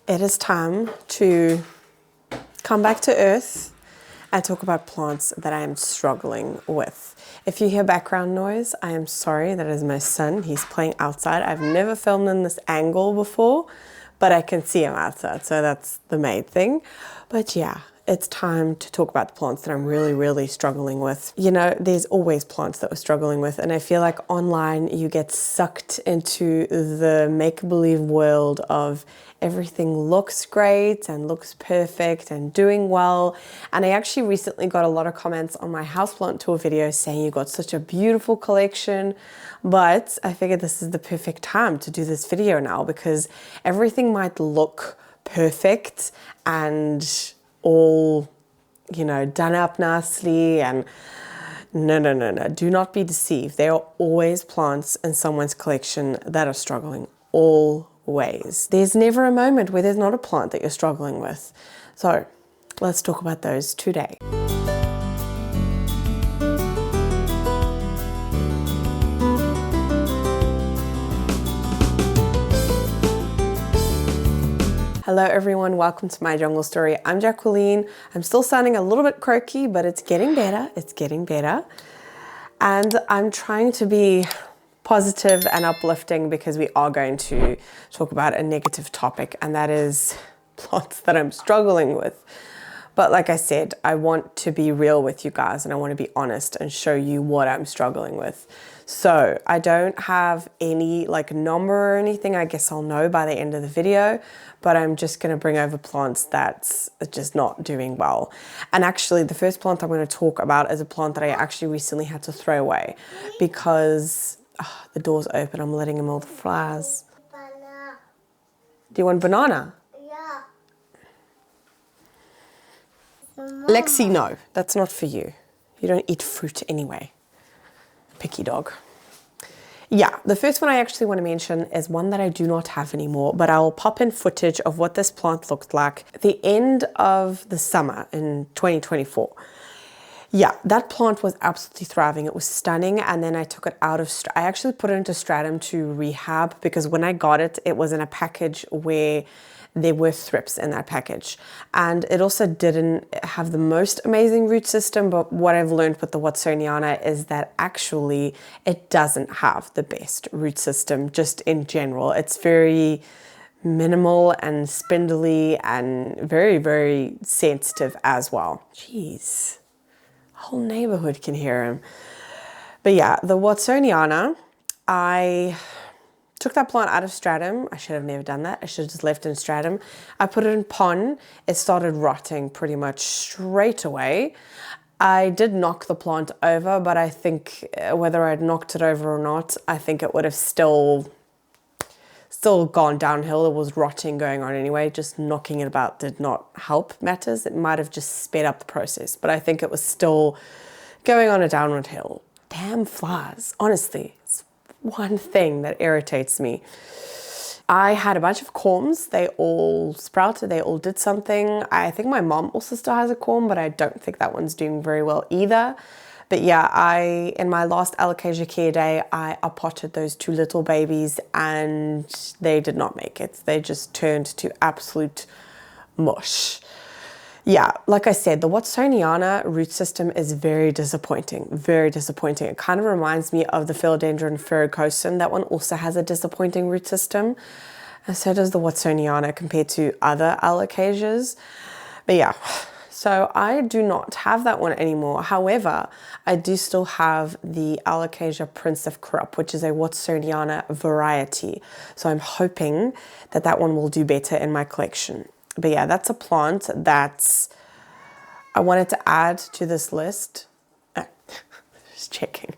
It is time to come back to earth and talk about plants that I am struggling with. If you hear background noise, I am sorry. That is my son. He's playing outside. I've never filmed in this angle before, but I can see him outside, so that's the main thing. But yeah, it's time to talk about the plants that I'm really struggling with. You know, there's always plants that we're struggling with, and I feel like online you get sucked into the make-believe world of everything looks great and looks perfect and doing well. And I actually recently got a lot of comments on my houseplant tour video saying you got such a beautiful collection, but I figured this is the perfect time to do this video now because everything might look perfect and all, you know, done up nicely, and no, do not be deceived. There are always plants in someone's collection that are struggling, always. There's never a moment where there's not a plant that you're struggling with. So let's talk about those today. Hello everyone, welcome to my jungle story. I'm Jacqueline. I'm still sounding a little bit croaky, but it's getting better. It's getting better. And I'm trying to be positive and uplifting because we are going to talk about a negative topic, and that is plants that I'm struggling with. But like I said, I want to be real with you guys and I want to be honest and show you what I'm struggling with. So I don't have any like number or anything. I guess I'll know by the end of the video, but I'm just going to bring over plants that's just not doing well. And actually the first plant I'm going to talk about is a plant that I actually recently had to throw away because the door's open. I'm letting in all the flies. Banana. Do you want banana? Yeah. Lexi, no, that's not for you. You don't eat fruit anyway. Picky dog. Yeah, the first one I actually want to mention is one that I do not have anymore, but I'll pop in footage of what this plant looked like at the end of the summer in 2024. Yeah, that plant was absolutely thriving. It was stunning. And then I took it out of, I actually put it into stratum to rehab because when I got it, it was in a package where there were thrips in that package. And it also didn't have the most amazing root system, but what I've learned with the watsoniana is that actually it doesn't have the best root system just in general. It's very minimal and spindly and very sensitive as well. Jeez, whole neighborhood can hear him. But yeah, the watsoniana, I took that plant out of stratum. I should have never done that. I should have just left it in stratum. I put it in pon. It started rotting pretty much straight away. I did knock the plant over, but I think whether I'd knocked it over or not, I think it would have still gone downhill. There was rotting going on anyway. Just knocking it about did not help matters. It might have just sped up the process, but I think it was still going on a downward hill. Damn flies, honestly. It's one thing that irritates me. I had a bunch of corms. They all sprouted. They all did something. I think my mom also still has a corm, but I don't think that one's doing very well either. But yeah, in my last Alocasia care day, I potted those two little babies and they did not make it. They just turned to absolute mush. Yeah, like I said, the watsoniana root system is very disappointing, very disappointing. It kind of reminds me of the Philodendron ferocosum. That one also has a disappointing root system. And so does the watsoniana compared to other Alocasias. But yeah, so I do not have that one anymore. However, I do still have the Alocasia Prince of Corrupt, which is a watsoniana variety. So I'm hoping that that one will do better in my collection. But yeah, that's a plant that I wanted to add to this list. Just checking.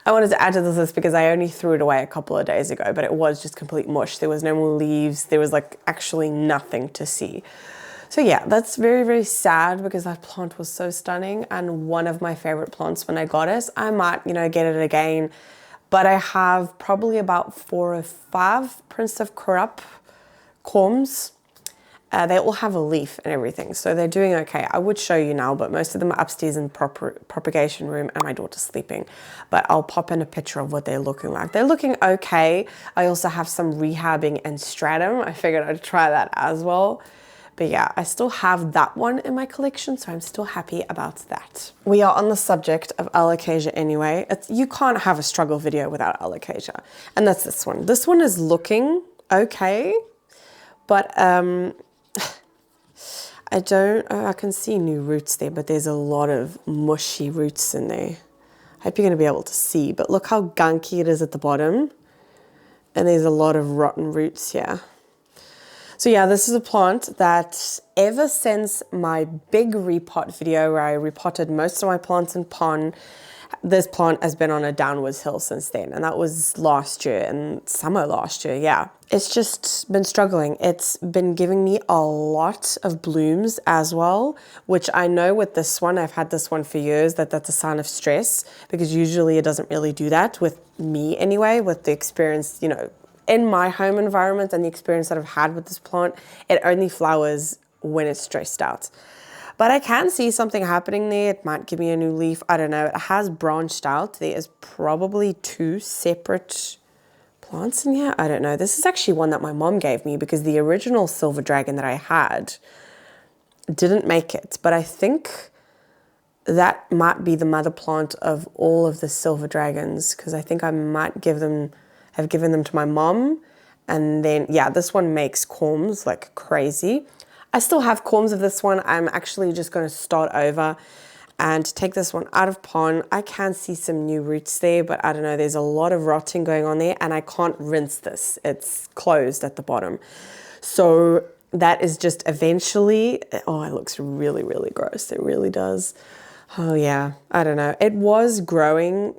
I wanted to add to this list because I only threw it away a couple of days ago, but it was just complete mush. There was no more leaves. There was like actually nothing to see. So yeah, that's very sad because that plant was so stunning and one of my favorite plants when I got it. I might, you know, get it again, but I have probably about 4 or 5 Prince of Corrupt corms. They all have a leaf and everything, so they're doing okay. I would show you now, but most of them are upstairs in the propagation room and my daughter's sleeping. But I'll pop in a picture of what they're looking like. They're looking okay. I also have some rehabbing and stratum. I figured I'd try that as well. But yeah, I still have that one in my collection, so I'm still happy about that. We are on the subject of alocasia anyway. You can't have a struggle video without alocasia. And that's this one. This one is looking okay, but I can see new roots there, but there's a lot of mushy roots in there. I hope you're going to be able to see, but look how gunky it is at the bottom. And there's a lot of rotten roots here. So yeah, this is a plant that ever since my big repot video where I repotted most of my plants in pon, this plant has been on a downwards hill since then. And that was last year, in summer last year, yeah. It's just been struggling. It's been giving me a lot of blooms as well, which I know with this one, I've had this one for years, that's a sign of stress, because usually it doesn't really do that with me anyway, with the experience, you know, in my home environment and the experience that I've had with this plant. It only flowers when it's stressed out. But I can see something happening there. It might give me a new leaf. I don't know. It has branched out. There is probably 2 separate plants in here. I don't know. This is actually one that my mom gave me because the original silver dragon that I had didn't make it. But I think that might be the mother plant of all of the silver dragons, because I think I might have given them to my mom. And then, yeah, this one makes corms like crazy. I still have corms of this one. I'm actually just going to start over and take this one out of pon. I can see some new roots there, but I don't know. There's a lot of rotting going on there, and I can't rinse this. It's closed at the bottom. So that is just eventually, oh, it looks really, really gross. It really does. Oh yeah, I don't know. It was growing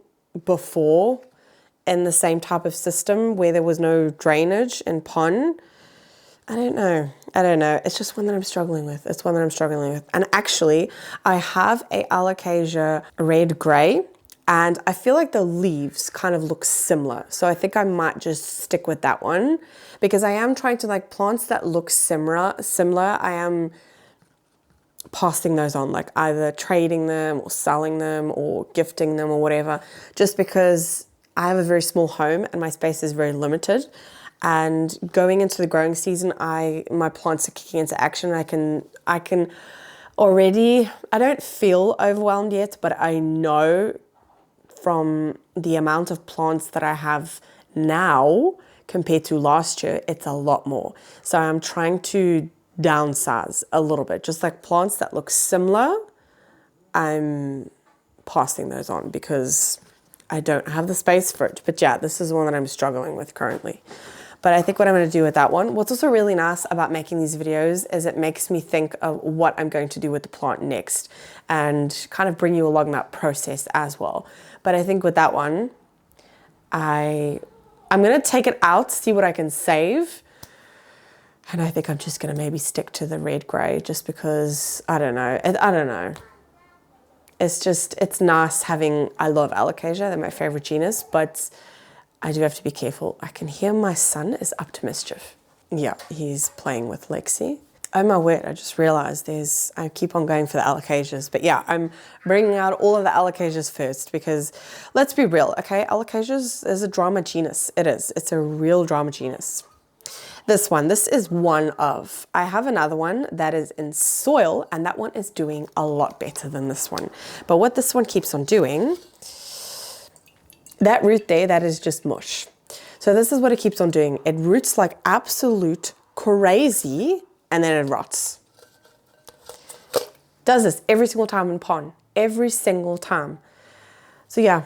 before in the same type of system where there was no drainage in pon. I don't know. It's just one that I'm struggling with. It's one that I'm struggling with. And actually, I have a Alocasia red gray, and I feel like the leaves kind of look similar. So I think I might just stick with that one, because I am trying to, like, plants that look similar. I am passing those on, like either trading them or selling them or gifting them or whatever, just because I have a very small home and my space is very limited. And going into the growing season, my plants are kicking into action. I can already, I don't feel overwhelmed yet, but I know from the amount of plants that I have now compared to last year, it's a lot more. So I'm trying to downsize a little bit, just like plants that look similar, I'm passing those on because I don't have the space for it. But yeah, this is one that I'm struggling with currently. But I think what I'm going to do with that one, what's also really nice about making these videos is it makes me think of what I'm going to do with the plant next and kind of bring you along that process as well. But I think with that one, I'm going to take it out, see what I can save. And I think I'm just going to maybe stick to the red gray just because, I don't know. It's just, it's nice having, I love Alocasia, they're my favorite genus, but I do have to be careful. I can hear my son is up to mischief. Yeah, he's playing with Lexi. Oh my word, I just realized I keep on going for the Alocasias. But yeah, I'm bringing out all of the Alocasias first because let's be real, okay? Alocasias is a drama genus. It is. It's a real drama genus. This is one of. I have another one that is in soil, and that one is doing a lot better than this one. But what this one keeps on doing, that root there, that is just mush. So this is what it keeps on doing. It roots like absolute crazy, and then it rots. Does this every single time in pon. Every single time. So yeah.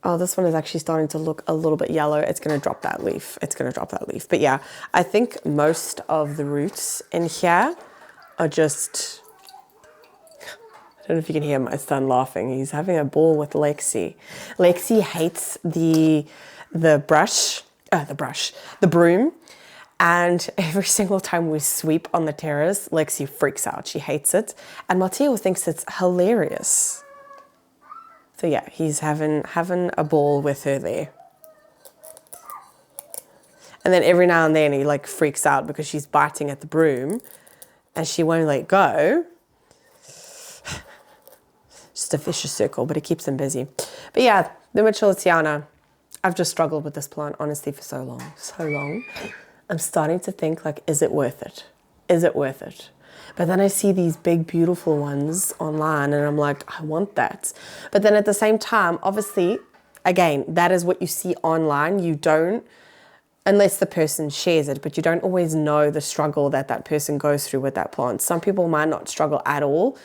Oh, this one is actually starting to look a little bit yellow. It's going to drop that leaf. But yeah, I think most of the roots in here are just, I don't know if you can hear my son laughing. He's having a ball with Lexi. Lexi hates the broom. And every single time we sweep on the terrace, Lexi freaks out. She hates it. And Matteo thinks it's hilarious. So yeah, he's having a ball with her there. And then every now and then he like freaks out because she's biting at the broom and she won't let go. Just a vicious circle, but it keeps them busy. But yeah, the micholitziana, I've just struggled with this plant, honestly, for so long. I'm starting to think, like, is it worth it? Is it worth it? But then I see these big, beautiful ones online and I'm like, I want that. But then at the same time, obviously, again, that is what you see online. You don't, unless the person shares it, but you don't always know the struggle that that person goes through with that plant. Some people might not struggle at all.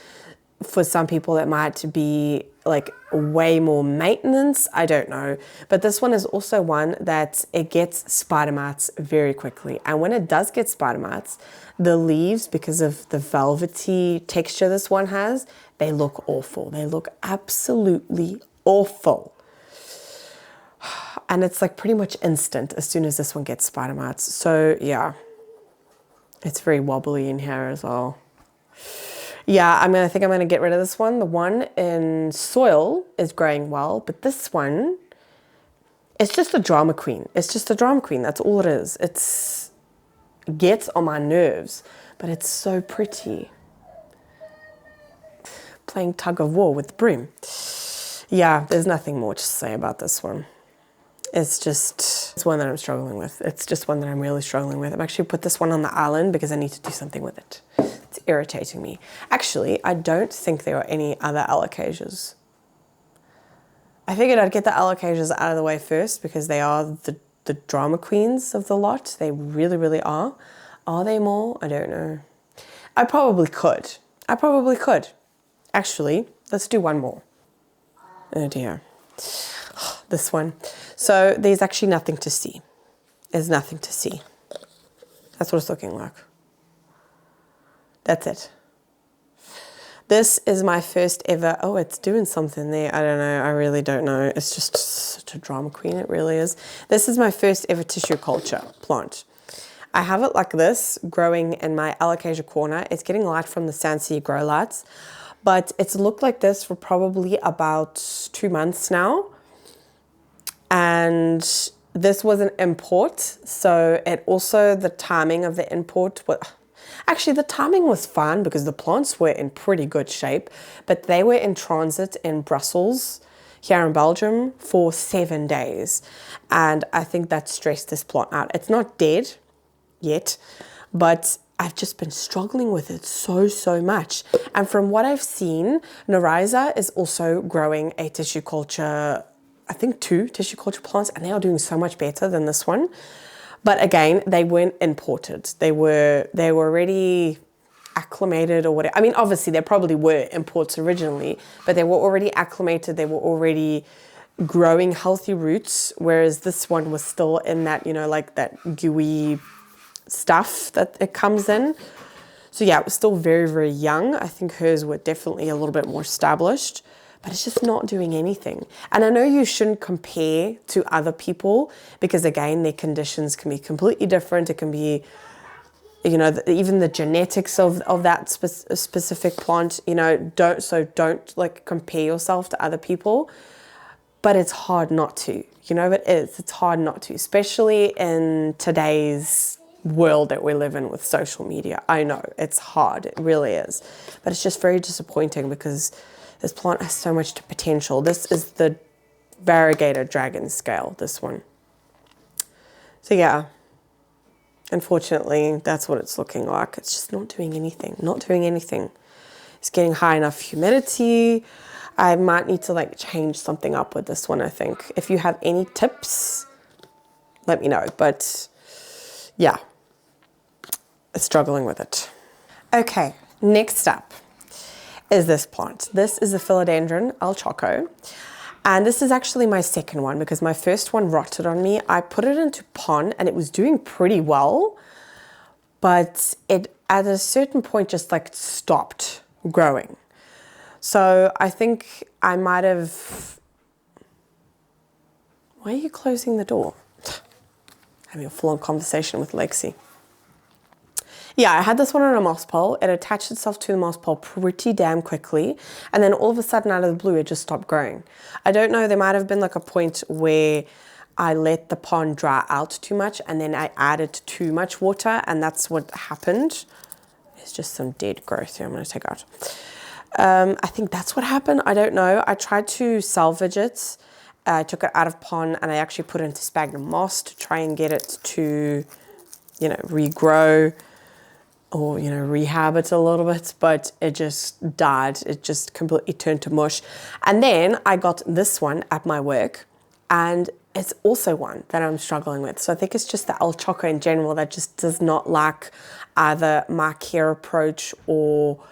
For some people, it might be like way more maintenance. I don't know. But this one is also one that it gets spider mites very quickly. And when it does get spider mites, the leaves, because of the velvety texture this one has, they look awful. They look absolutely awful. And it's like pretty much instant as soon as this one gets spider mites. So yeah, it's very wobbly in here as well. Yeah, I think I'm going to get rid of this one. The one in soil is growing well, but this one, it's just a drama queen. It's just a drama queen. That's all it is. It gets on my nerves, but it's so pretty. Playing tug of war with the broom. Yeah, there's nothing more to say about this one. It's one that I'm struggling with. It's just one that I'm really struggling with. I've actually put this one on the island because I need to do something with it. It's irritating me. Actually, I don't think there are any other alocasias. I figured I'd get the alocasias out of the way first because they are the drama queens of the lot. They really, really are. Are they more? I don't know. I probably could. Actually, let's do one more. Oh dear. This one. So there's actually nothing to see. There's nothing to see. That's what it's looking like. That's it. This is my first ever, oh, it's doing something there. I don't know. I really don't know. It's just such a drama queen. It really is. This is my first ever tissue culture plant. I have it like this, growing in my Alocasia corner. It's getting light from the SANSI grow lights, but it's looked like this for probably about 2 months now. And this was an import, so it also, the timing of the import, actually the timing was fine because the plants were in pretty good shape, but they were in transit in Brussels, here in Belgium, for 7 days. And I think that stressed this plant out. It's not dead yet, but I've just been struggling with it so much. And from what I've seen, Nariza is also growing a tissue culture, I think 2 tissue culture plants, and they are doing so much better than this one. But again, they weren't imported. They were already acclimated or whatever. I mean, obviously they probably were imports originally, but they were already acclimated. They were already growing healthy roots, whereas this one was still in that, you know, like that gooey stuff that it comes in. So yeah, it was still very, very young. I think hers were definitely a little bit more established, but it's just not doing anything. And I know you shouldn't compare to other people because again, their conditions can be completely different. It can be, you know, even the genetics of that specific plant, you know, don't like compare yourself to other people, but it's hard not to, you know, it's hard not to, especially in today's world that we live in with social media. I know it's hard, it really is, but it's just very disappointing because this plant has so much potential. This is the variegated dragon scale, this one. So yeah, unfortunately, that's what it's looking like. It's just not doing anything, It's getting high enough humidity. I might need to like change something up with this one, I think. If you have any tips, let me know. But yeah, struggling with it. Okay, next up is this plant. This is the Philodendron El Choco. And this is actually my second one because my first one rotted on me. I put it into pon and it was doing pretty well, but it at a certain point just like stopped growing. So I think I might have, why are you closing the door? Having a full-on conversation with Lexi. Yeah, I had this one on a moss pole. It attached itself to the moss pole pretty damn quickly. And then all of a sudden out of the blue, it just stopped growing. I don't know, there might have been like a point where I let the pond dry out too much and then I added too much water, and that's what happened. There's just some dead growth here I'm going to take out. I think that's what happened. I don't know. I tried to salvage it. I took it out of pond and I actually put it into sphagnum moss to try and get it to, you know, regrow or, you know, rehab it a little bit, but it just died. It just completely turned to mush. And then I got this one at my work, and it's also one that I'm struggling with. So I think it's just the El Choco in general that just does not like either my care approach or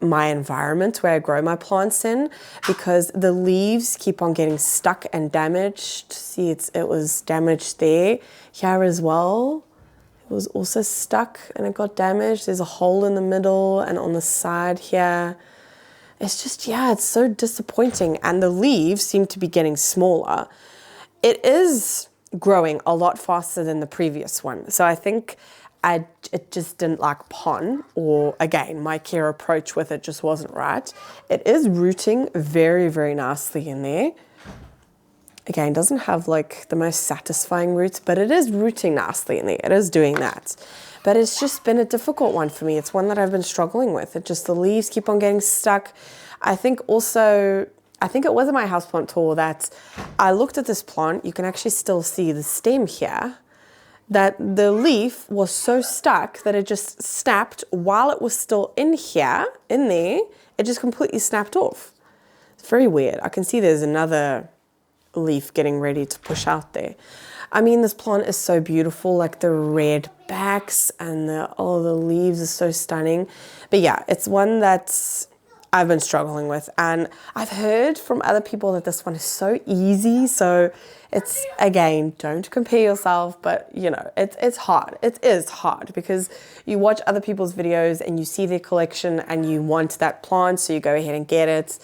my environment where I grow my plants in, because the leaves keep on getting stuck and damaged. See, it was damaged there. Here as well, it was also stuck and it got damaged. There's a hole in the middle and on the side here. It's just, yeah, it's so disappointing. And the leaves seem to be getting smaller. It is growing a lot faster than the previous one. So I think it just didn't like pon, or again, my care approach with it just wasn't right. It is rooting very, very nicely in there. Again, doesn't have like the most satisfying roots, but it is rooting nicely in there. It is doing that. But it's just been a difficult one for me. It's one that I've been struggling with. It just, the leaves keep on getting stuck. I think it was in my houseplant tour that I looked at this plant. You can actually still see the stem here, that the leaf was so stuck that it just snapped while it was still in here, in there. It just completely snapped off. It's very weird. I can see there's another leaf getting ready to push out there. I mean, this plant is so beautiful, like the red backs and the leaves are so stunning. But yeah, it's one that's I've been struggling with, and I've heard from other people that this one is so easy. So it's, again, don't compare yourself, but you know, it's hard. It is hard because you watch other people's videos and you see their collection and you want that plant, so you go ahead and get it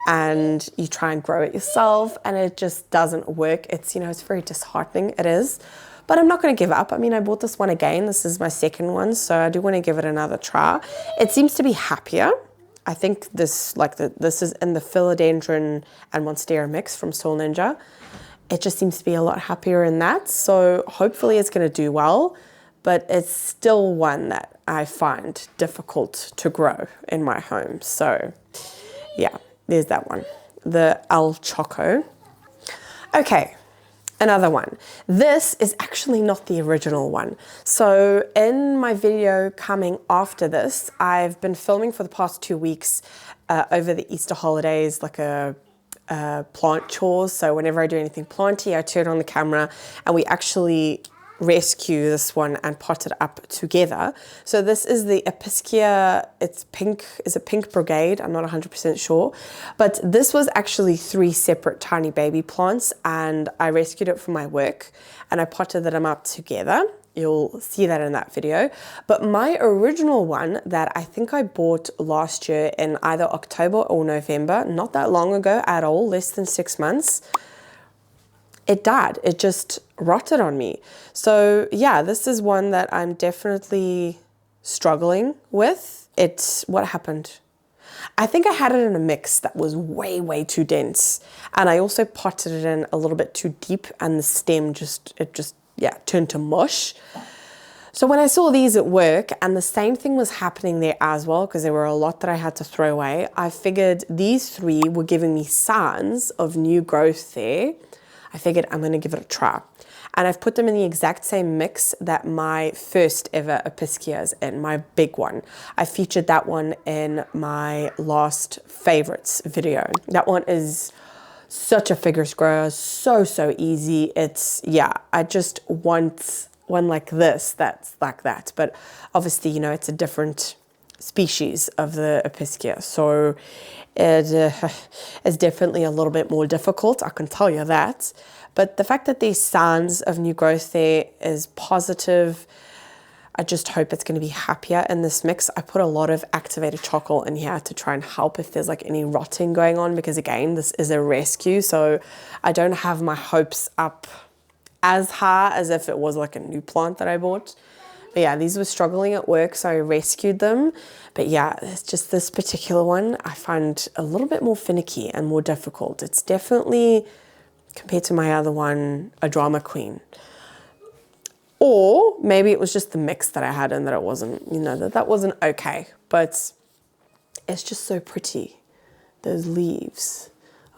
and you try and grow it yourself, and it just doesn't work. It's, you know, it's very disheartening. It is. But I'm not going to give up. I mean, I bought this one again. This is my second one, so I do want to give it another try. It seems to be happier. I think this, this is in the Philodendron and Monstera mix from Soul Ninja. It just seems to be a lot happier in that. So hopefully it's going to do well, but it's still one that I find difficult to grow in my home. So yeah, there's that one, the El Choco. Okay. Another one. This is actually not the original one. So in my video coming after this, I've been filming for the past 2 weeks over the Easter holidays, like a plant chores. So whenever I do anything planty, I turn on the camera and we actually rescue this one and pot it up together. So this is the Episcia. It's pink. Is it pink brocade? I'm not 100% sure, but this was actually 3 separate tiny baby plants, and I rescued it from my work and I potted them up together. You'll see that in that video. But my original one that I think I bought last year in either October or November, not that long ago at all, less than 6 months, it died. It just rotted on me. So yeah, this is one that I'm definitely struggling with. What happened? I think I had it in a mix that was way, way too dense. And I also potted it in a little bit too deep, and the stem turned to mush. So when I saw these at work, and the same thing was happening there as well, because there were a lot that I had to throw away, I figured these 3 were giving me signs of new growth there. I figured I'm going to give it a try. And I've put them in the exact same mix that my first ever Episcia is in, my big one. I featured that one in my last favorites video. That one is such a figures grower, so easy. It's, yeah, I just want one like this that's like that. But obviously, you know, it's a different species of the Episcia. So it is definitely a little bit more difficult, I can tell you that. But the fact that there's signs of new growth there is positive. I just hope it's going to be happier in this mix. I put a lot of activated choco in here to try and help if there's like any rotting going on, because again, this is a rescue. So I don't have my hopes up as high as if it was like a new plant that I bought. But yeah, these were struggling at work, so I rescued them. But yeah, it's just this particular one I find a little bit more finicky and more difficult. It's definitely compared to my other one, a drama queen. Or maybe it was just the mix that I had and that it wasn't, you know, that wasn't okay. But it's just so pretty, those leaves.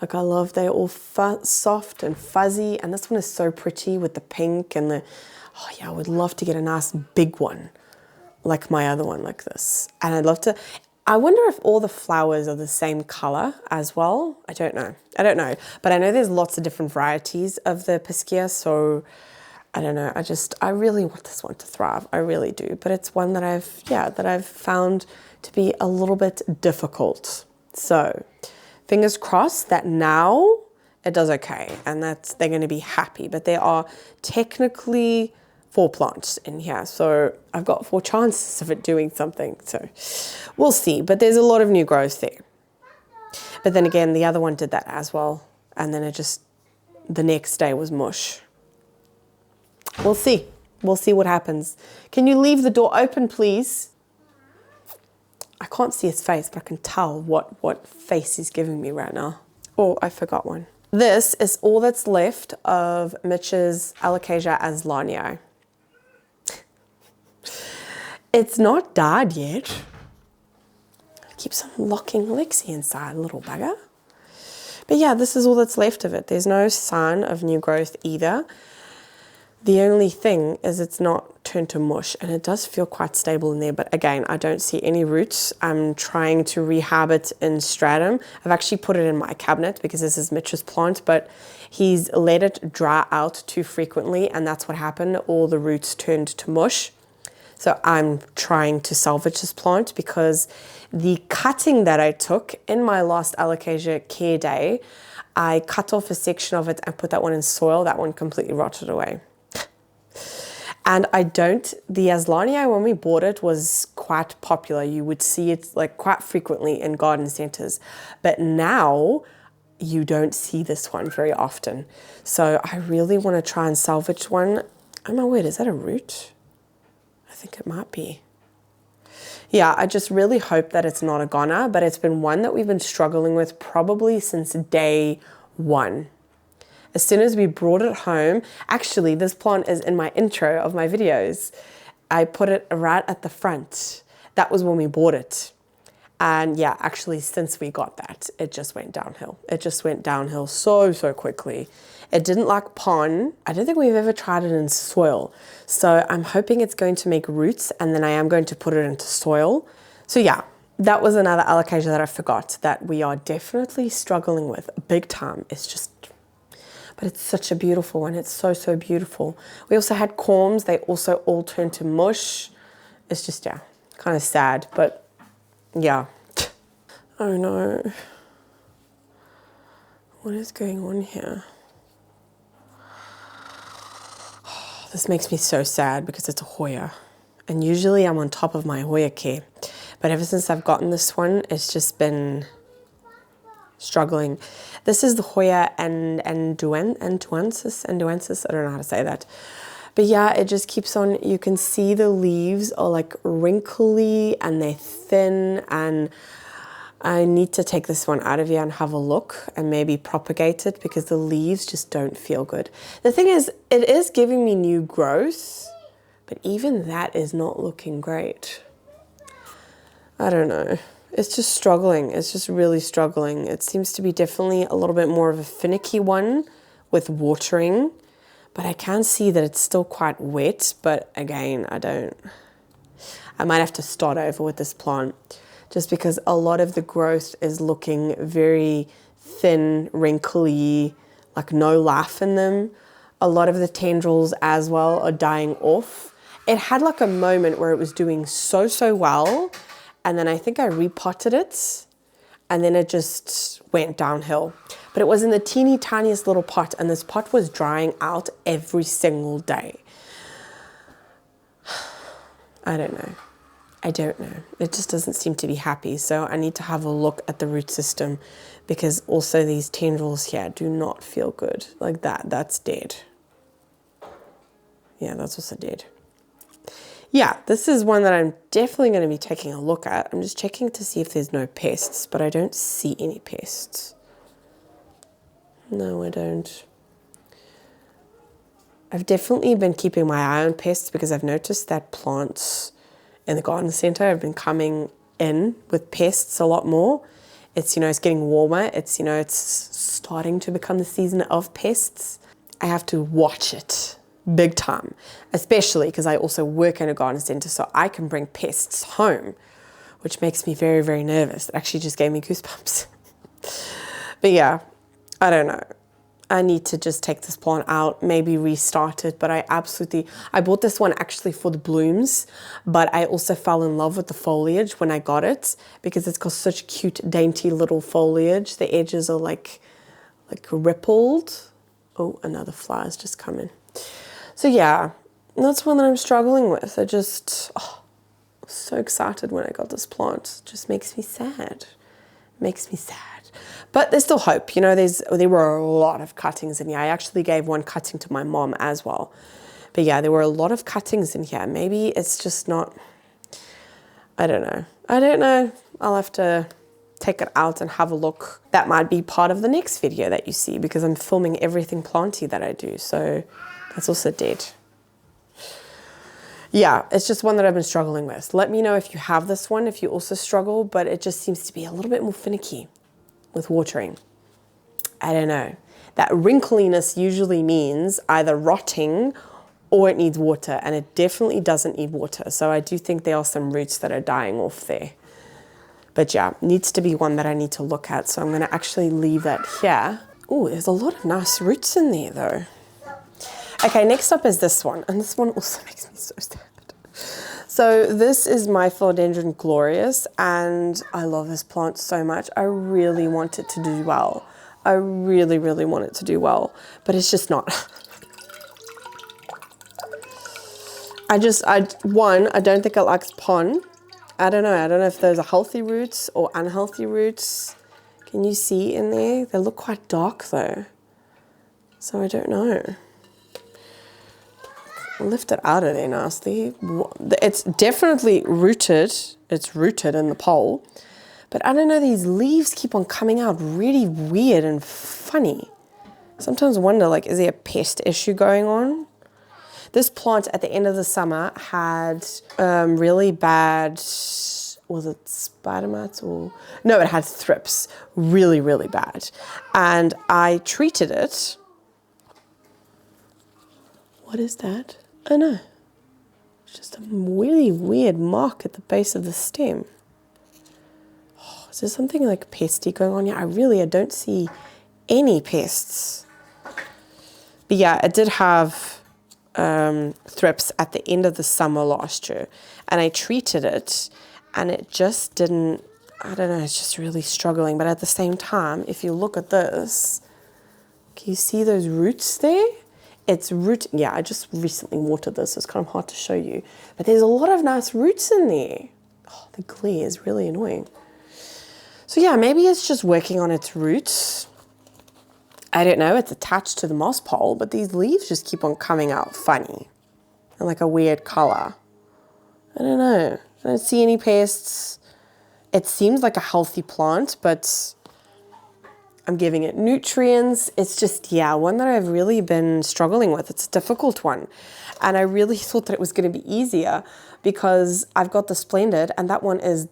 Like I love, they're all soft and fuzzy. And this one is so pretty with the pink and the, oh yeah, I would love to get a nice big one like my other one like this. And I'd love to, I wonder if all the flowers are the same color as well. I don't know. But I know there's lots of different varieties of the Episcia, so I don't know. I really want this one to thrive. I really do. But it's one that I've found to be a little bit difficult. So fingers crossed that now it does okay and that they're going to be happy. But there are technically 4 plants in here. So I've got 4 chances of it doing something. So we'll see. But there's a lot of new growth there. But then again, the other one did that as well. And then it just, the next day was mush. We'll see. We'll see what happens. Can you leave the door open, please? I can't see his face, but I can tell what face he's giving me right now. Oh, I forgot one. This is all that's left of Mitch's Alocasia azlanii. It's not died yet. Keeps on locking Lexi inside, little bugger. But yeah, this is all that's left of it. There's no sign of new growth either. The only thing is it's not turned to mush, and it does feel quite stable in there. But again, I don't see any roots. I'm trying to rehab it in stratum. I've actually put it in my cabinet because this is Mitch's plant, but he's let it dry out too frequently, and that's what happened. All the roots turned to mush. So I'm trying to salvage this plant because the cutting that I took in my last Alocasia care day, I cut off a section of it and put that one in soil. That one completely rotted away. And the azlanii, when we bought it, was quite popular. You would see it like quite frequently in garden centers. But now you don't see this one very often. So I really want to try and salvage one. Oh my word, is that a root? I think it might be. Yeah, I just really hope that it's not a goner, but it's been one that we've been struggling with probably since day 1. As soon as we brought it home, actually this plant is in my intro of my videos. I put it right at the front. That was when we bought it. And yeah, actually since we got that, it just went downhill. It just went downhill so quickly. It didn't like pond. I don't think we've ever tried it in soil. So I'm hoping it's going to make roots, and then I am going to put it into soil. So yeah, that was another Alocasia that I forgot that we are definitely struggling with big time. It's just, but it's such a beautiful one. It's so beautiful. We also had corms. They also all turned to mush. It's just, yeah, kind of sad, but yeah. Oh no. What is going on here? Oh, this makes me so sad because it's a Hoya. And usually I'm on top of my Hoya care. But ever since I've gotten this one, it's just been struggling. This is the Hoya and endauensis. I don't know how to say that. But yeah, it just keeps on. You can see the leaves are like wrinkly and they're thin, and I need to take this one out of here and have a look and maybe propagate it because the leaves just don't feel good. The thing is, it is giving me new growth, but even that is not looking great. I don't know. It's just struggling. It's just really struggling. It seems to be definitely a little bit more of a finicky one with watering, but I can see that it's still quite wet. But again, I might have to start over with this plant just because a lot of the growth is looking very thin, wrinkly, like no life in them. A lot of the tendrils as well are dying off. It had like a moment where it was doing so well, and then I think I repotted it, and then it just went downhill. But it was in the teeny tiniest little pot, and this pot was drying out every single day. I don't know. It just doesn't seem to be happy. So I need to have a look at the root system, because also these tendrils here do not feel good. Like that's dead. Yeah, that's also dead. Yeah, this is one that I'm definitely going to be taking a look at. I'm just checking to see if there's no pests, but I don't see any pests. No, I don't. I've definitely been keeping my eye on pests because I've noticed that plants in the garden centre have been coming in with pests a lot more. It's, it's getting warmer. It's, it's starting to become the season of pests. I have to watch it big time, especially because I also work in a garden centre, so I can bring pests home, which makes me very, very nervous. It actually just gave me goosebumps. But yeah, I don't know. I need to just take this plant out, maybe restart it, but I bought this one actually for the blooms, but I also fell in love with the foliage when I got it because it's got such cute, dainty little foliage. The edges are like rippled. Oh, another flower has just come in. So yeah, that's one that I'm struggling with. I was so excited when I got this plant. It just makes me sad. Makes me sad. But there's still hope. There were a lot of cuttings in here. I actually gave one cutting to my mom as well. But yeah, there were a lot of cuttings in here. Maybe it's just not, I don't know. I'll have to take it out and have a look. That might be part of the next video that you see because I'm filming everything planty that I do. So that's also dead. Yeah, it's just one that I've been struggling with. Let me know if you have this one, if you also struggle, but it just seems to be a little bit more finicky with watering. I don't know. That wrinkliness usually means either rotting or it needs water, and it definitely doesn't need water. So I do think there are some roots that are dying off there. But yeah, needs to be one that I need to look at. So I'm going to actually leave that here. Oh, there's a lot of nice roots in there though. Okay, next up is this one, and this one also makes me so sad. So this is my Philodendron glorious, and I love this plant so much. I really want it to do well. I really, really want it to do well, but it's just not. I don't think it likes pon. I don't know if those are healthy roots or unhealthy roots. Can you see in there? They look quite dark though, so I don't know. Lift it out of there nicely. It's definitely rooted. It's rooted in the pole. But I don't know, these leaves keep on coming out really weird and funny. Sometimes I wonder, is there a pest issue going on? This plant at the end of the summer had really bad, was it spider mites or? No, it had thrips, really, really bad. And I treated it. What is that? Oh no, it's just a really weird mark at the base of the stem. Oh, is there something like pesty going on here? I don't see any pests. But yeah, it did have thrips at the end of the summer last year, and I treated it, and it just didn't, I don't know, it's just really struggling. But at the same time, if you look at this, can you see those roots there? It's root, yeah, I just recently watered this, so it's kind of hard to show you. But there's a lot of nice roots in there. Oh, the glare is really annoying. So yeah, maybe it's just working on its roots. I don't know, it's attached to the moss pole, but these leaves just keep on coming out funny and like a weird color. I don't know. I don't see any pests. It seems like a healthy plant, but I'm giving it nutrients. It's just, yeah, one that I've really been struggling with. It's a difficult one. And I really thought that it was going to be easier because I've got the Splendid, and that one is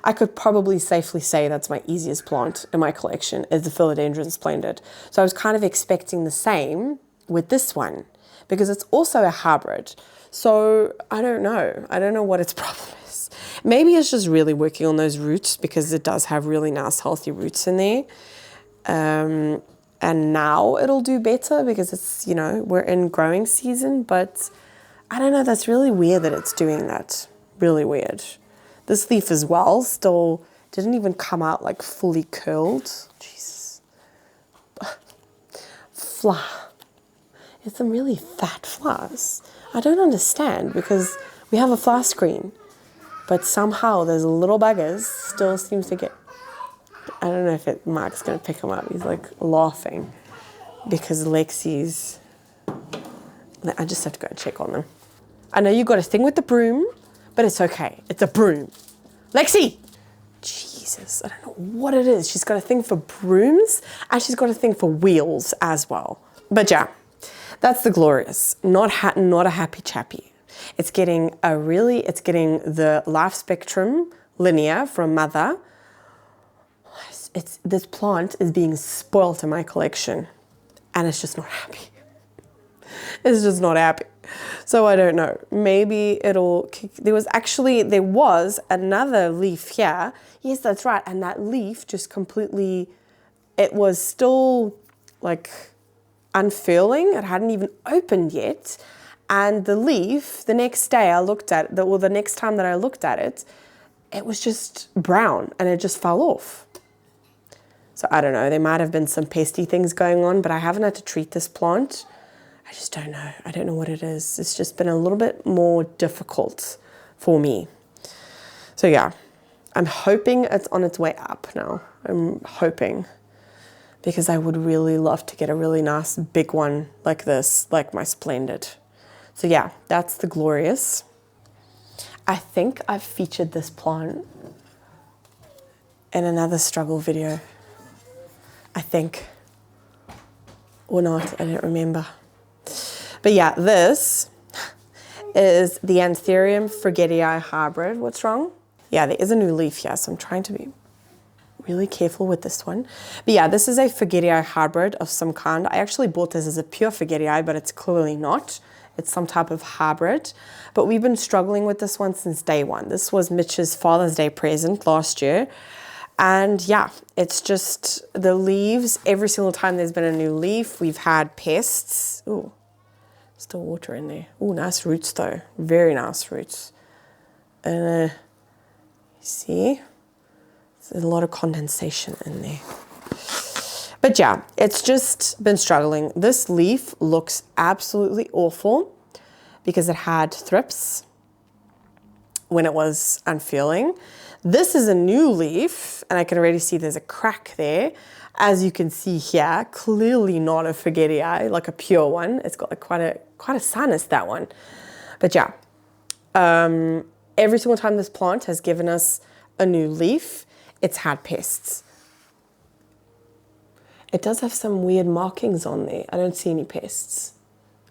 I could probably safely say that's my easiest plant in my collection, is the Philodendron Splendid. So I was kind of expecting the same with this one because it's also a hybrid. So I don't know. I don't know what its problem is. Maybe it's just really working on those roots because it does have really nice healthy roots in there. And now it'll do better because it's, we're in growing season, but I don't know, that's really weird that it's doing that. Really weird. This leaf as well still didn't even come out like fully curled. Jesus. Flower. It's some really fat flowers. I don't understand because we have a flower screen, but somehow those little buggers still seems to get, I don't know if Mark's going to pick him up. He's like laughing because Lexi's, I just have to go and check on them. I know you got a thing with the broom, but it's okay. It's a broom. Lexi! Jesus, I don't know what it is. She's got a thing for brooms and she's got a thing for wheels as well. But yeah, That's the glorious, not a happy chappy. It's getting the Lifespectrum linear from mother. This plant is being spoilt in my collection, and it's just not happy. It's just not happy. So I don't know. Maybe it'll kick. There was another leaf here. Yes, that's right. And that leaf just completely, it was still like unfurling. It hadn't even opened yet. And the leaf, the next day I looked at it, the next time that I looked at it, it was just brown and it just fell off. So I don't know. There might have been some pesty things going on, but I haven't had to treat this plant. I just don't know. I don't know what it is. It's just been a little bit more difficult for me. So yeah, I'm hoping it's on its way up now. I'm hoping, because I would really love to get a really nice big one like this, like my Splendid. So yeah, that's the glorious. I think I've featured this plant in another struggle video. I think. Or not, I don't remember. But yeah, this is the Anthurium forgetii hybrid. What's wrong? Yeah, there is a new leaf here, so I'm trying to be really careful with this one. But yeah, this is a forgetii hybrid of some kind. I actually bought this as a pure forgetii, but it's clearly not. It's some type of hybrid. But we've been struggling with this one since day one. This was Mitch's Father's Day present last year. And yeah, it's just the leaves. Every single time there's been a new leaf, we've had pests. Ooh. Still water in there. Oh, nice roots though. Very nice roots. See? There's a lot of condensation in there. But yeah, it's just been struggling. This leaf looks absolutely awful because it had thrips when it was unfurling. This is a new leaf, and I can already see there's a crack there. As you can see here, clearly not a forgetii, like a pure one. It's got like quite a sinus, that one. But yeah, every single time this plant has given us a new leaf, it's had pests. It does have some weird markings on there. I don't see any pests.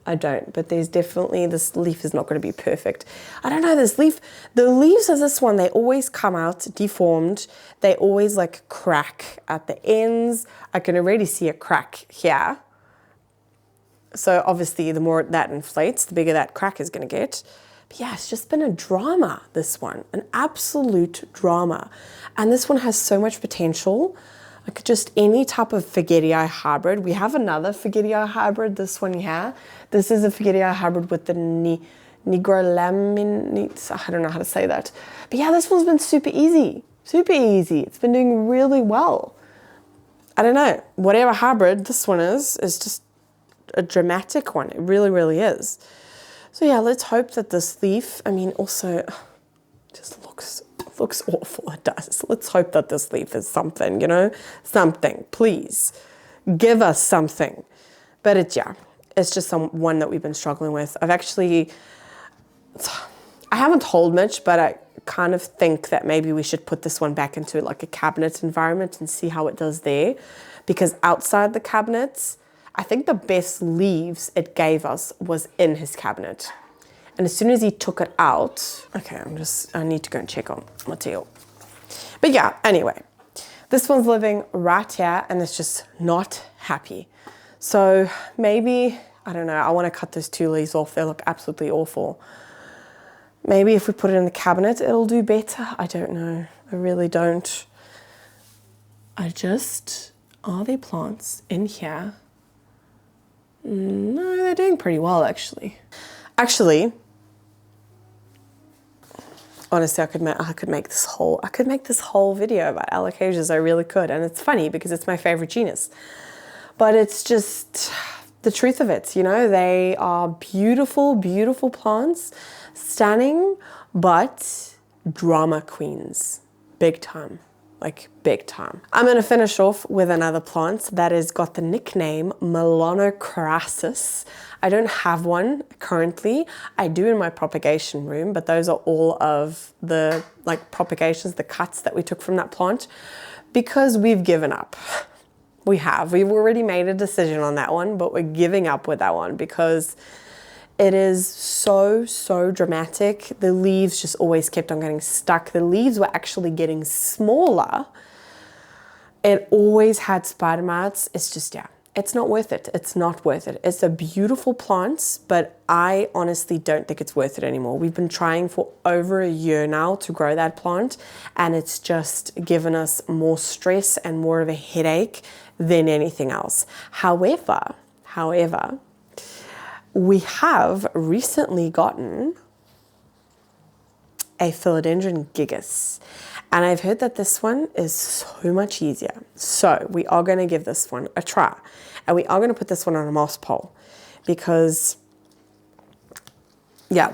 I don't, but there's definitely, this leaf is not going to be perfect. I don't know, this leaf, the leaves of this one, they always come out deformed. They always like crack at the ends. I can already see a crack here. So obviously the more that inflates, the bigger that crack is going to get. But yeah, it's just been a drama, this one, an absolute drama. And this one has so much potential. Like just any type of forgetii hybrid. We have another forgetii hybrid, this one here. This is a forgetii hybrid with the nigrolaminates. I don't know how to say that. But yeah, this one's been super easy. Super easy. It's been doing really well. I don't know. Whatever hybrid this one is just a dramatic one. It really, really is. So yeah, let's hope that this leaf, I mean, also just looks awful. It does. Let's hope that this leaf is something, you know, something. Please give us something. But it's just one that we've been struggling with. I haven't told Mitch, but I kind of think that maybe we should put this one back into like a cabinet environment and see how it does there. Because outside the cabinets, I think the best leaves it gave us was in his cabinet. And as soon as he took it out, okay, I need to go and check on Mateo. But yeah, anyway, this one's living right here and it's just not happy. So maybe, I don't know, I want to cut those two leaves off. They look absolutely awful. Maybe if we put it in the cabinet, it'll do better. I don't know. I really don't. Are there plants in here? No, they're doing pretty well, actually. Honestly, I could make this whole video about Alocasias. I really could, and it's funny because it's my favorite genus. But it's just the truth of it, you know. They are beautiful, beautiful plants, stunning, but drama queens, big time. Like big time. I'm going to finish off with another plant that has got the nickname melanochrysum. I don't have one currently. I do in my propagation room, but those are all of the propagations, the cuts that we took from that plant because we've given up. We have. We've already made a decision on that one, but we're giving up with that one because it is so, so dramatic. The leaves just always kept on getting stuck. The leaves were actually getting smaller. It always had spider mites. It's just, yeah, it's not worth it. It's not worth it. It's a beautiful plant, but I honestly don't think it's worth it anymore. We've been trying for over a year now to grow that plant, and it's just given us more stress and more of a headache than anything else. However, we have recently gotten a Philodendron gigas, and I've heard that this one is so much easier. So we are going to give this one a try, and we are going to put this one on a moss pole because, yeah,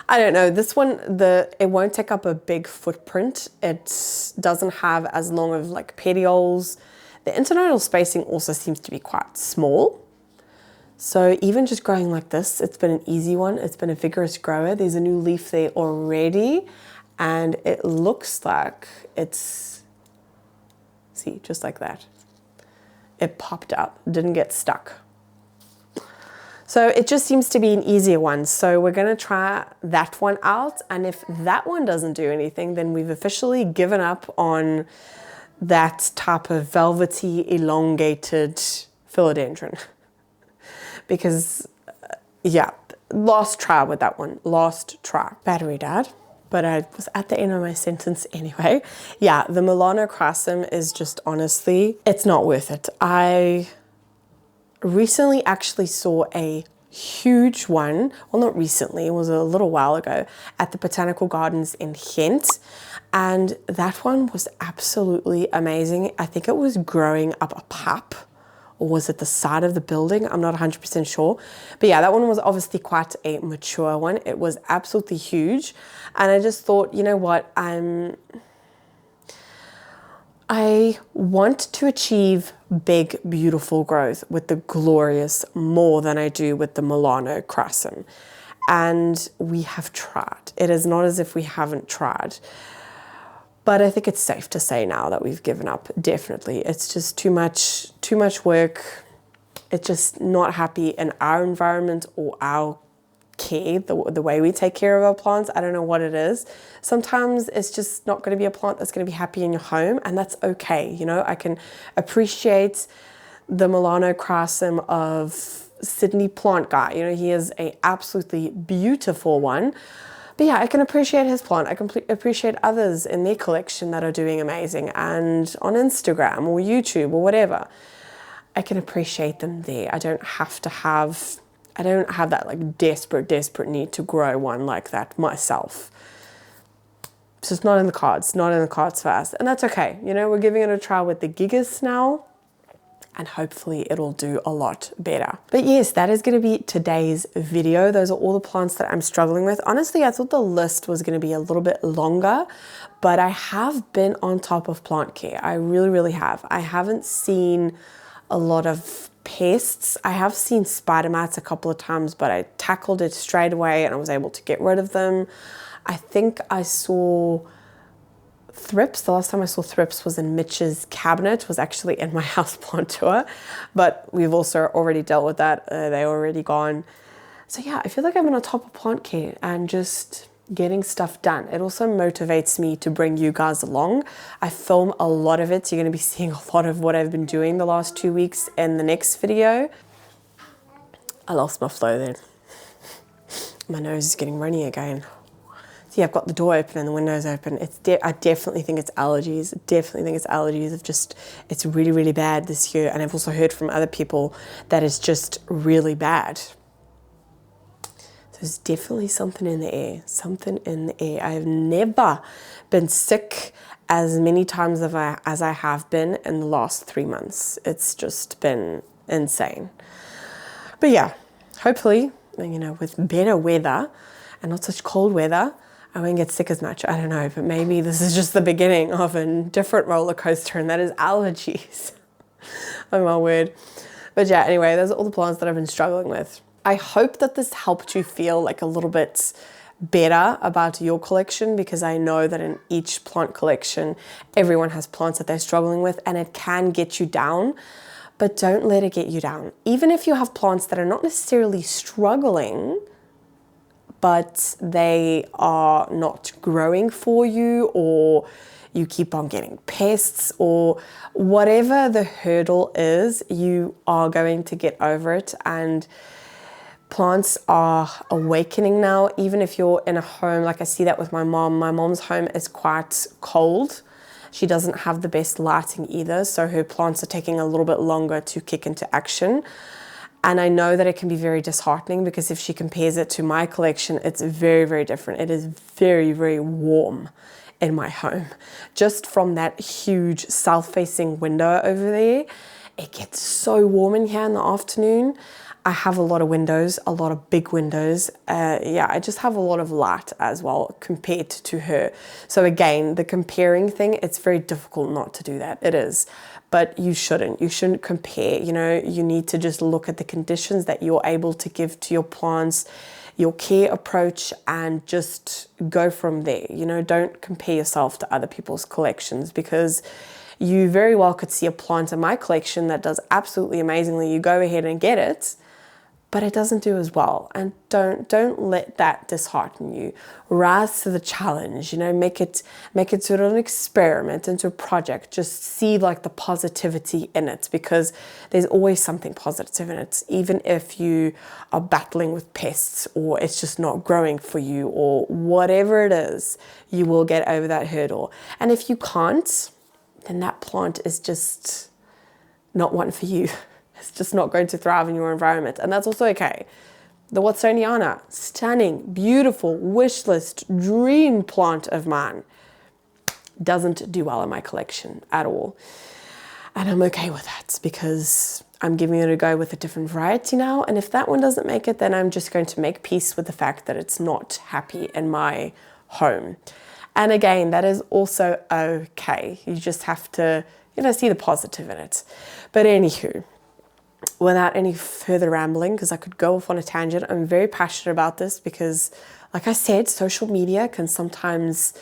I don't know, this one, it won't take up a big footprint. It doesn't have as long of like petioles. The internodal spacing also seems to be quite small. So even just growing like this, it's been an easy one. It's been a vigorous grower. There's a new leaf there already, and it looks like it's, see, just like that. It popped out, didn't get stuck. So it just seems to be an easier one. So we're gonna try that one out. And if that one doesn't do anything, then we've officially given up on that type of velvety, elongated philodendron. Because, yeah, last try with that one, last try. Battery died, but I was at the end of my sentence anyway. Yeah, the melanochrysum is just honestly, it's not worth it. I recently actually saw a huge one, well, not recently, it was a little while ago, at the Botanical Gardens in Ghent, and that one was absolutely amazing. I think it was growing up a pipe, or was it the side of the building? I'm not 100% sure. But yeah, that one was obviously quite a mature one. It was absolutely huge. And I just thought, you know what, I want to achieve big, beautiful growth with the glorious more than I do with the melanochrysum. And we have tried. It is not as if we haven't tried. But I think it's safe to say now that we've given up, definitely. It's just too much work. It's just not happy in our environment or our care, the way we take care of our plants. I don't know what it is. Sometimes it's just not going to be a plant that's going to be happy in your home, and that's okay. You know, I can appreciate the melanochrysum of Sydney Plant Guy. You know, he is a absolutely beautiful one. But yeah, I can appreciate his plant. I can appreciate others in their collection that are doing amazing, and on Instagram or YouTube or whatever. I can appreciate them there. I don't have that like desperate need to grow one like that myself. So it's not in the cards for us. And that's okay. You know, we're giving it a try with the gigas now, and hopefully it'll do a lot better. But yes, that is going to be today's video. Those are all the plants that I'm struggling with. Honestly, I thought the list was going to be a little bit longer, but I have been on top of plant care. I really, really have. I haven't seen a lot of pests. I have seen spider mites a couple of times, but I tackled it straight away and I was able to get rid of them. I think I saw thrips. The last time I saw thrips was in Mitch's cabinet, was actually in my houseplant tour, but we've also already dealt with that. They're already gone. So yeah, I feel like I've been on top of plant care and just getting stuff done. It also motivates me to bring you guys along. I film a lot of it, so you're going to be seeing a lot of what I've been doing the last 2 weeks in the next video. I lost my flow then. My nose is getting runny again. So yeah, I've got the door open and the windows open. I definitely think it's allergies. It's really, really bad this year. And I've also heard from other people that it's just really bad. So there's definitely something in the air. I have never been sick as many times as I have been in the last 3 months. It's just been insane. But yeah, hopefully, you know, with better weather and not such cold weather, I won't get sick as much. I don't know, but maybe this is just the beginning of a different roller coaster, and that is allergies. Oh my word. But yeah, anyway, those are all the plants that I've been struggling with. I hope that this helped you feel like a little bit better about your collection, because I know that in each plant collection, everyone has plants that they're struggling with, and it can get you down, but don't let it get you down. Even if you have plants that are not necessarily struggling, but they are not growing for you, or you keep on getting pests, or whatever the hurdle is, you are going to get over it. And plants are awakening now. Even if you're in a home, like I see that with my mom. My mom's home is quite cold. She doesn't have the best lighting either, so her plants are taking a little bit longer to kick into action. And I know that it can be very disheartening, because if she compares it to my collection, it's very, very different. It is very, very warm in my home. Just from that huge south-facing window over there, it gets so warm in here in the afternoon. I have a lot of windows, a lot of big windows. Yeah, I just have a lot of light as well compared to her. So again, the comparing thing, it's very difficult not to do that. It is. But you shouldn't. You shouldn't compare. You know, you need to just look at the conditions that you're able to give to your plants, your care approach, and just go from there. You know, don't compare yourself to other people's collections, because you very well could see a plant in my collection that does absolutely amazingly. You go ahead and get it, but it doesn't do as well. And don't let that dishearten you. Rise to the challenge, you know, make it sort of an experiment, into a project. Just see like the positivity in it, because there's always something positive in it. Even if you are battling with pests, or it's just not growing for you, or whatever it is, you will get over that hurdle. And if you can't, then that plant is just not one for you. It's just not going to thrive in your environment, and that's also okay. The watsoniana, stunning, beautiful, wish list, dream plant of mine, doesn't do well in my collection at all. And I'm okay with that, because I'm giving it a go with a different variety now. And if that one doesn't make it, then I'm just going to make peace with the fact that it's not happy in my home. And again, that is also okay. You just have to, you know, see the positive in it. But anywho, without any further rambling, because I could go off on a tangent, I'm very passionate about this, because like I said, social media can sometimes,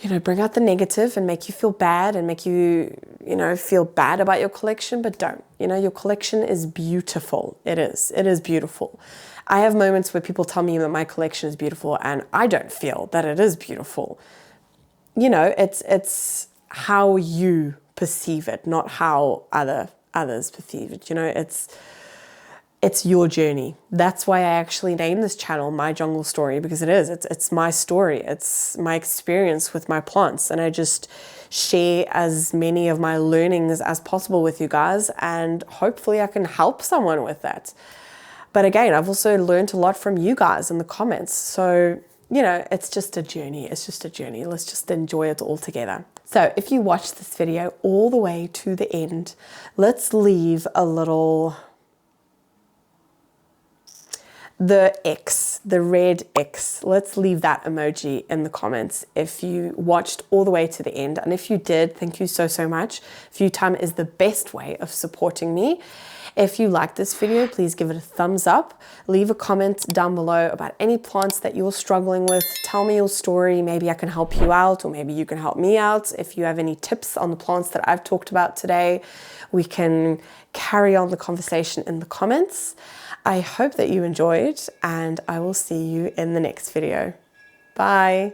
you know, bring out the negative and make you feel bad, and make you, you know, feel bad about your collection. But don't. You know, your collection is beautiful. It is beautiful. I have moments where people tell me that my collection is beautiful, and I don't feel that it is beautiful. You know, it's how you perceive it, not how others perceive it. You know, it's your journey. That's why I actually named this channel My Jungle Story, because it's my story. It's my experience with my plants, and I just share as many of my learnings as possible with you guys, and hopefully I can help someone with that. But again, I've also learned a lot from you guys in the comments. So, you know, it's just a journey. It's just a journey. Let's just enjoy it all together. So if you watched this video all the way to the end, let's leave a little, the X, the red X. Let's leave that emoji in the comments if you watched all the way to the end. And if you did, thank you so, so much. View time is the best way of supporting me. If you like this video, please give it a thumbs up. Leave a comment down below about any plants that you're struggling with. Tell me your story. Maybe I can help you out, or maybe you can help me out. If you have any tips on the plants that I've talked about today, we can carry on the conversation in the comments. I hope that you enjoyed, and I will see you in the next video. Bye.